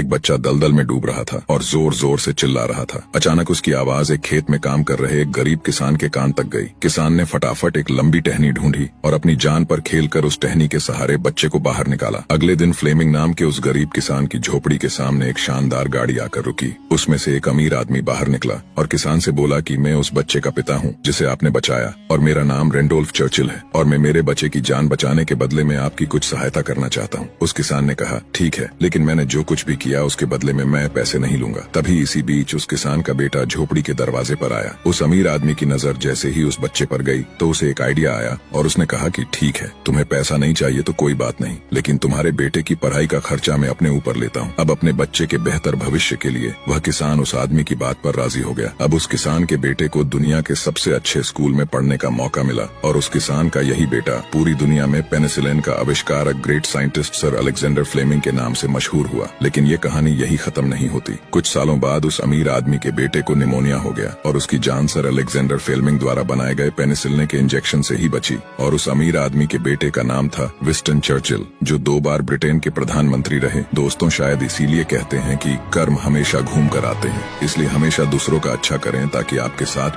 एक बच्चा दलदल में डूब रहा था और जोर जोर से चिल्ला रहा था। अचानक उसकी आवाज एक खेत में काम कर रहे एक गरीब किसान के कान तक गई। किसान ने फटाफट एक लंबी टहनी ढूंढी और अपनी जान पर खेलकर उस टहनी के सहारे बच्चे को बाहर निकाला। अगले दिन फ्लेमिंग नाम के उस गरीब किसान की झोपड़ी के सामने एक शानदार गाड़ी आकर रुकी। उसमें से एक अमीर आदमी बाहर निकला और किसान से बोला कि मैं उस बच्चे का पिता हूँ जिसे आपने बचाया, और मेरा नाम रेंडोल्फ चर्चिल है, और मैं मेरे बच्चे की जान बचाने के बदले में आपकी कुछ सहायता करना चाहता हूँ। उस किसान ने कहा, ठीक है, लेकिन मैंने जो कुछ भी किया उसके बदले में मैं पैसे नहीं लूंगा। तभी इसी बीच उस किसान का बेटा झोपड़ी के दरवाजे पर आया। उस अमीर आदमी की नजर जैसे ही उस बच्चे पर गई तो उसे एक आइडिया आया और उसने कहा कि ठीक है, तुम्हें पैसा नहीं चाहिए तो कोई बात नहीं, लेकिन तुम्हारे बेटे की पढ़ाई का खर्चा मैं अपने ऊपर लेता हूँ। अब अपने बच्चे के बेहतर भविष्य के लिए वह किसान उस आदमी की बात पर राजी हो गया। अब उस किसान के बेटे को दुनिया के सबसे अच्छे स्कूल में पढ़ने का मौका मिला और उस किसान का यही बेटा पूरी दुनिया में पेनिसिलिन का आविष्कारक great scientist sir Alexander Fleming के नाम से मशहूर हुआ। लेकिन ये कहानी यही खत्म नहीं होती। कुछ सालों बाद उस अमीर आदमी के बेटे को निमोनिया हो गया और उसकी जान सर अलेक्जेंडर फ्लेमिंग द्वारा बनाए गए पेनिसिलिन के इंजेक्शन से ही बची। और उस अमीर आदमी के बेटे का नाम था विंस्टन चर्चिल, जो 2 बार ब्रिटेन के प्रधानमंत्री रहे। दोस्तों, शायद इसीलिए कहते हैं कि कर्म हमेशा घूम कर आते हैं। इसलिए हमेशा दूसरों का अच्छा करें ताकि आपके साथ